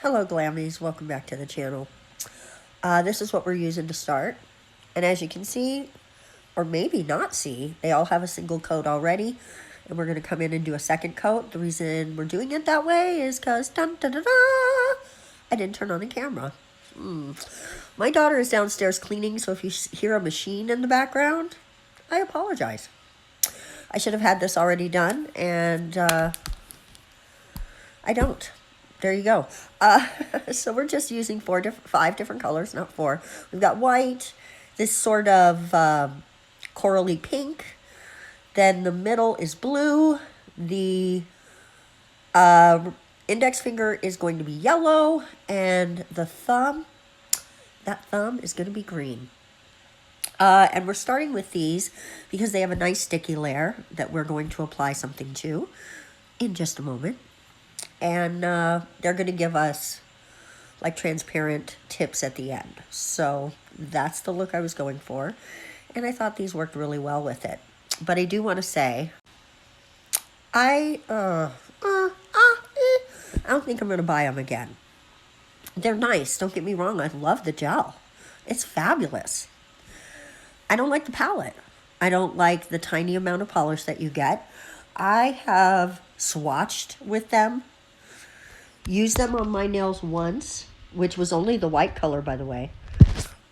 Hello Glammies, welcome back to the channel. This is what we're using to start. And as you can see, or maybe not see, they all have a single coat already. And we're going to come in and do a second coat. The reason we're doing it that way is because, dun, dun, dun, dun, I didn't turn on the camera. My daughter is downstairs cleaning, so if you hear a machine in the background, I apologize. I should have had this already done, and I don't. There you go. So we're just using five different colors, not four. We've got white, this sort of corally pink. Then the middle is blue. The index finger is going to be yellow. And the thumb, that thumb is going to be green. And we're starting with these because they have a nice sticky layer that we're going to apply something to in just a moment. And they're going to give us like transparent tips at the end. So that's the look I was going for. And I thought these worked really well with it. But I do want to say, I don't think I'm going to buy them again. They're nice. Don't get me wrong. I love the gel. It's fabulous. I don't like the palette. I don't like the tiny amount of polish that you get. I have swatched with them. Used them on my nails once, which was only the white color, by the way.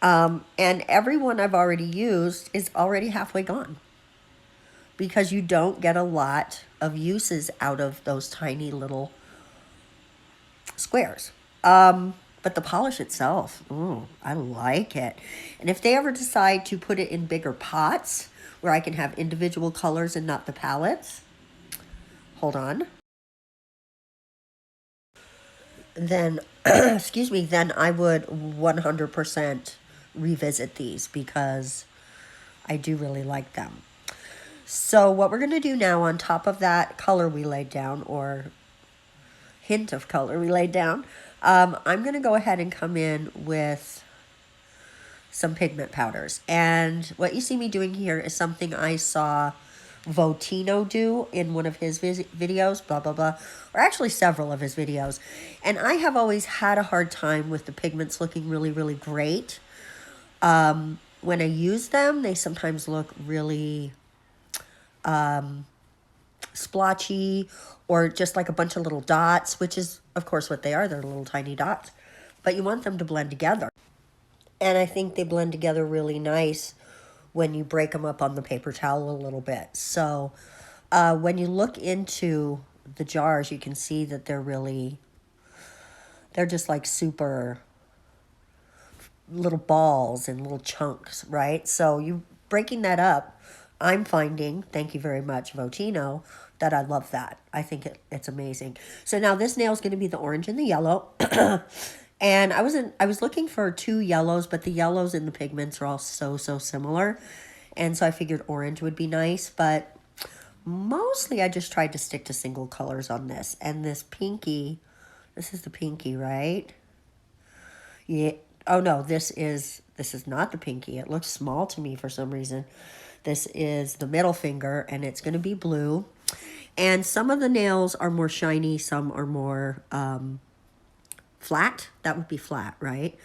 And every one I've already used is already halfway gone. Because you don't get a lot of uses out of those tiny little squares. But the polish itself, I like it. And if they ever decide to put it in bigger pots, where I can have individual colors and not the palettes, hold on. Then, excuse me, then I would 100% revisit these because I do really like them. So what we're going to do now on top of that color we laid down, or hint of color we laid down, I'm going to go ahead and come in with some pigment powders. And what you see me doing here is something I saw Votino do in one of his videos, blah, blah, blah, or actually several of his videos. And I have always had a hard time with the pigments looking really, really great. When I use them, they sometimes look really splotchy or just like a bunch of little dots, which is, of course, what they are. They're little tiny dots. But you want them to blend together. And I think they blend together really nice when you break them up on the paper towel a little bit. So when you look into the jars, you can see that they're just like super little balls and little chunks, right? So you breaking that up, I'm finding, thank you very much, Votino, that I love that. I think it's amazing. So now this nail is going to be the orange and the yellow. And I was looking for two yellows, but the yellows and the pigments are all so similar. And so I figured orange would be nice, but mostly I just tried to stick to single colors on this. And this pinky, this is the pinky, right? Yeah. Oh no, this is not the pinky. It looks small to me for some reason. This is the middle finger, and it's going to be blue. And some of the nails are more shiny, some are more flat. That would be flat, right?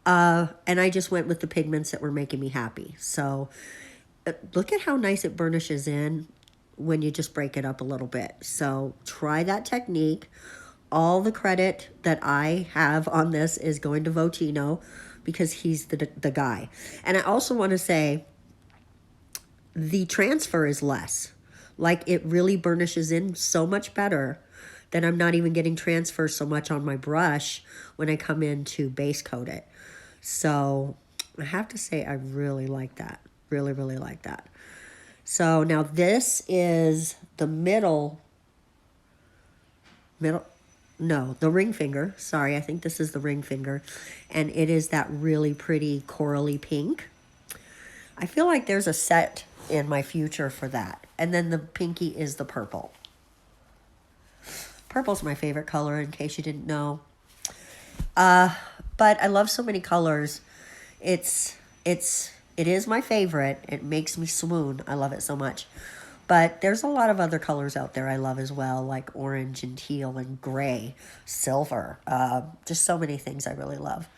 And I just went with the pigments that were making me happy. So look at how nice it burnishes in when you just break it up a little bit. So try that technique. All the credit that I have on this is going to Votino because he's the guy. And I also want to say the transfer is less. Like it really burnishes in so much better that I'm not even getting transfer so much on my brush when I come in to base coat it. So I have to say I really like that. Really, really like that. So now this is the the ring finger. Sorry, I think this is the ring finger. And it is that really pretty corally pink. I feel like there's a set in my future for that. And then the pinky is the purple. Purple's my favorite color, in case you didn't know. But I love so many colors. It is my favorite. It makes me swoon. I love it so much. But there's a lot of other colors out there I love as well, like orange and teal and gray, silver. Just so many things I really love.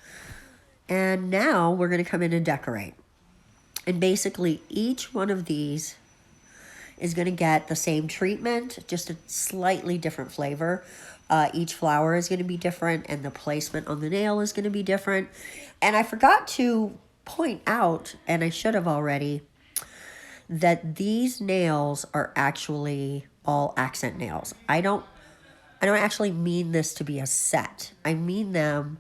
And now we're going to come in and decorate. And basically each one of these is going to get the same treatment, just a slightly different flavor. Each flower is going to be different, and the placement on the nail is going to be different. And I forgot to point out, and I should have already, that these nails are actually all accent nails. I don't actually mean this to be a set. I mean them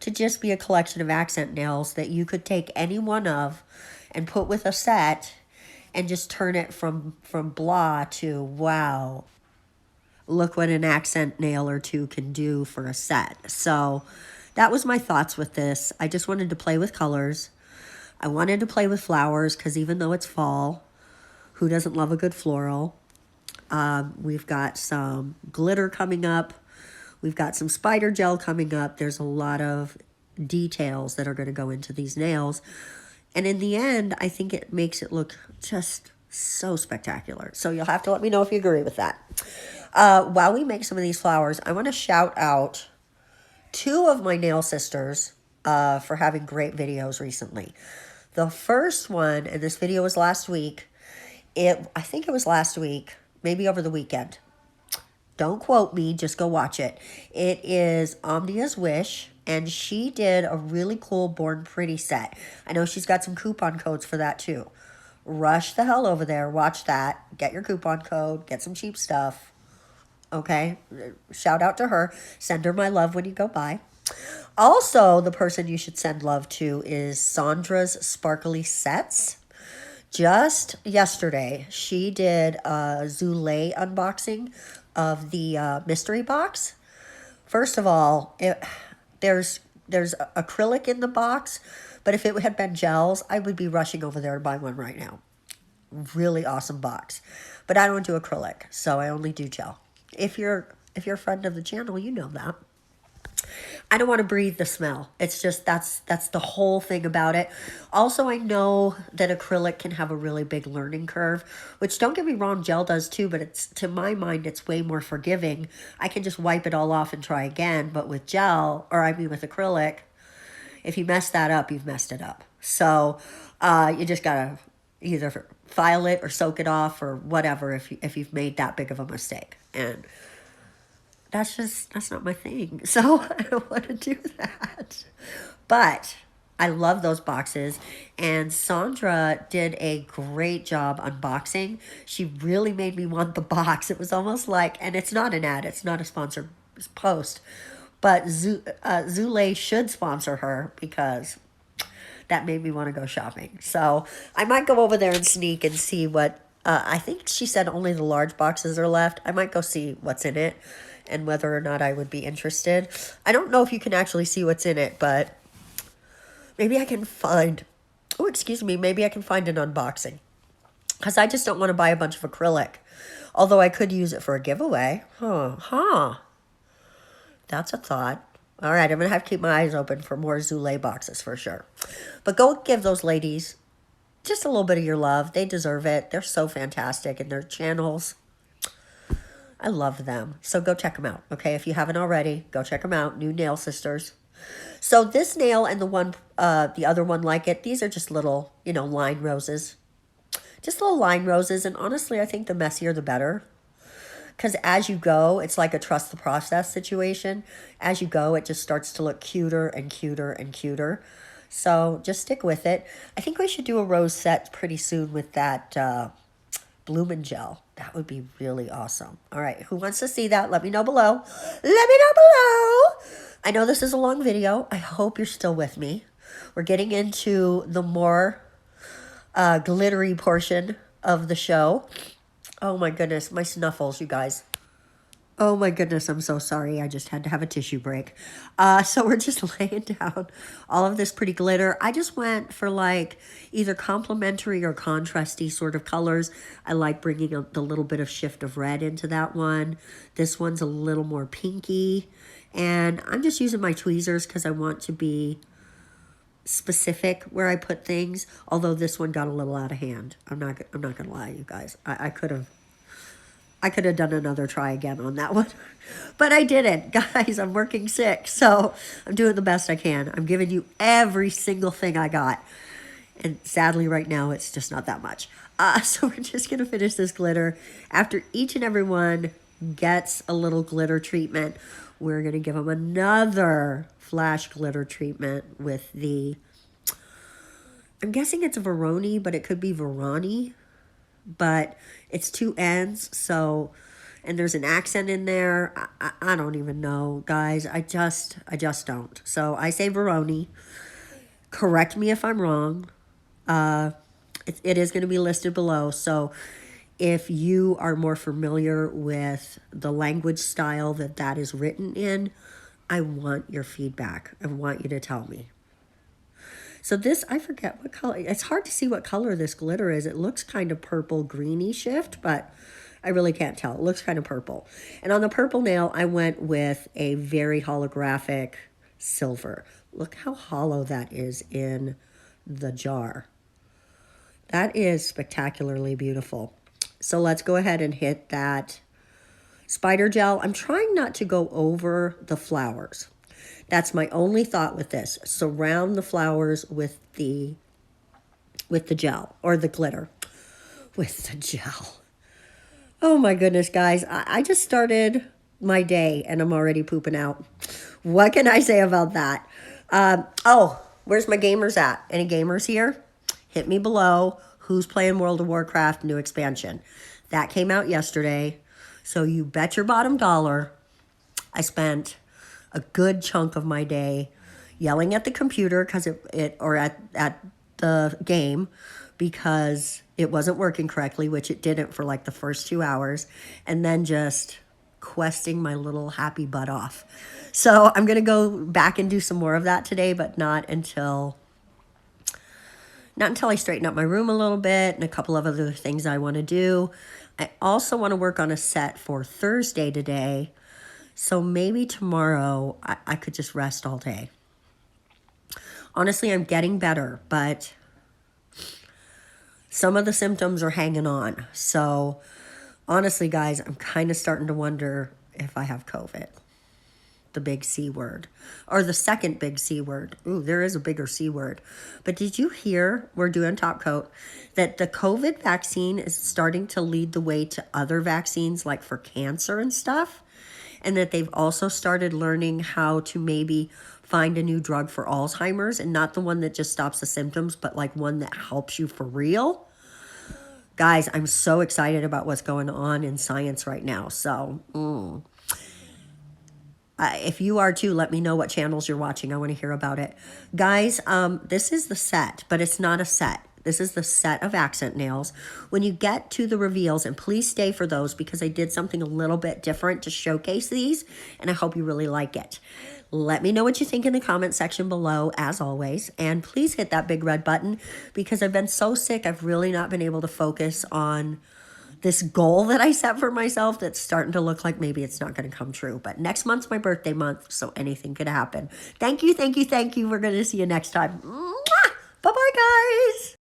to just be a collection of accent nails that you could take any one of and put with a set and just turn it from blah to wow. Look what an accent nail or two can do for a set. So that was my thoughts with this. I just wanted to play with colors. I wanted to play with flowers because even though it's fall, who doesn't love a good floral? We've got some glitter coming up. We've got some spider gel coming up. There's a lot of details that are going to go into these nails. And in the end, I think it makes it look just so spectacular. So you'll have to let me know if you agree with that. While we make some of these flowers, I want to shout out two of my nail sisters for having great videos recently. The first one, and this video was last week, I think it was last week, maybe over the weekend. Don't quote me, just go watch it. It is Omnia's Wish, and she did a really cool Born Pretty set. I know she's got some coupon codes for that too. Rush the hell over there, watch that, get your coupon code, get some cheap stuff. Okay, shout out to her. Send her my love when you go by. Also, the person you should send love to is Sandra's Sparkly Sets. Just yesterday, she did a Zulay unboxing of the mystery box. First of all, there's acrylic in the box, but if it had been gels, I would be rushing over there to buy one right now. Really awesome box. But I don't do acrylic, so I only do gel. If you're a friend of the channel, you know that. I don't want to breathe the smell. It's just that's the whole thing about it. Also, I know that acrylic can have a really big learning curve, which don't get me wrong, gel does too, but it's, to my mind, it's way more forgiving. I can just wipe it all off and try again, but with gel, or I mean with acrylic, if you mess that up, you've messed it up. So you just gotta either file it or soak it off or whatever if you've made that big of a mistake. And that's not my thing. So I don't want to do that. But I love those boxes. And Sandra did a great job unboxing. She really made me want the box. It was almost like, and it's not an ad, it's not a sponsored post, but Zulay should sponsor her because that made me want to go shopping. So I might go over there and sneak and see what, I think she said only the large boxes are left. I might go see what's in it and whether or not I would be interested. I don't know if you can actually see what's in it, but maybe I can find, maybe I can find an unboxing. Because I just don't want to buy a bunch of acrylic. Although I could use it for a giveaway. That's a thought. All right, I'm going to have to keep my eyes open for more Zulay boxes for sure. But go give those ladies just a little bit of your love. They deserve it. They're so fantastic in their channels. I love them. So go check them out, okay? If you haven't already, go check them out. New Nail Sisters. So this nail and the other one like it, these are just little, line roses. Just little line roses. And honestly, I think the messier, the better. Because as you go, it's like a trust the process situation. As you go, it just starts to look cuter and cuter and cuter. So just stick with it. I think we should do a rose set pretty soon with that Bloomin' Gel. That would be really awesome. All right, who wants to see that? Let me know below. Let me know below. I know this is a long video. I hope you're still with me. We're getting into the more glittery portion of the show. Oh my goodness, my snuffles, you guys. Oh my goodness, I'm so sorry. I just had to have a tissue break. So we're just laying down all of this pretty glitter. I just went for like either complementary or contrasty sort of colors. I like bringing the little bit of shift of red into that one. This one's a little more pinky. And I'm just using my tweezers because I want to be specific where I put things, although this one got a little out of hand. I'm not gonna lie, you guys. I could have done another try again on that one, but I didn't. Guys, I'm working sick, so I'm doing the best I can. I'm giving you every single thing I got, and sadly right now it's just not that much. So we're just gonna finish this glitter. After each and every one gets a little glitter treatment, we're gonna give them another flash glitter treatment with the, I'm guessing it's Veronni, but it could be Veronni, but it's two N's, so, and there's an accent in there. I don't even know, guys. I just don't. So I say Veronni. Correct me if I'm wrong. It is going to be listed below, so if you are more familiar with the language style that is written in, I want your feedback. I want you to tell me. So this, I forget what color. It's hard to see what color this glitter is. It looks kind of purple greeny shift, but I really can't tell. It looks kind of purple. And on the purple nail, I went with a very holographic silver. Look how hollow that is in the jar. That is spectacularly beautiful. So let's go ahead and hit that spider gel. I'm trying not to go over the flowers. That's my only thought with this. Surround the flowers with the gel, or the glitter with the gel. Oh my goodness, guys. I just started my day and I'm already pooping out. What can I say about that? Oh, where's my gamers at? Any gamers here? Hit me below. Who's playing World of Warcraft new expansion? That came out yesterday. So you bet your bottom dollar I spent a good chunk of my day yelling at the computer because or at the game because it wasn't working correctly, which it didn't for like the first 2 hours, and then just questing my little happy butt off. So I'm going to go back and do some more of that today, but not until I straighten up my room a little bit and a couple of other things I want to do. I also want to work on a set for Thursday today. So maybe tomorrow I could just rest all day. Honestly, I'm getting better, but some of the symptoms are hanging on. So honestly, guys, I'm kind of starting to wonder if I have COVID. The big C word. Or the second big C word. Ooh, there is a bigger C word. But did you hear, we're doing top coat, that the COVID vaccine is starting to lead the way to other vaccines like for cancer and stuff? And that they've also started learning how to maybe find a new drug for Alzheimer's, and not the one that just stops the symptoms, but like one that helps you for real. Guys, I'm so excited about what's going on in science right now. So if you are too, let me know what channels you're watching. I want to hear about it. Guys, this is the set, but it's not a set. This is the set of accent nails. When you get to the reveals, and please stay for those because I did something a little bit different to showcase these, and I hope you really like it. Let me know what you think in the comment section below, as always, and please hit that big red button because I've been so sick, I've really not been able to focus on this goal that I set for myself that's starting to look like maybe it's not going to come true. But next month's my birthday month, so anything could happen. Thank you, thank you, thank you. We're going to see you next time. Bye-bye, guys.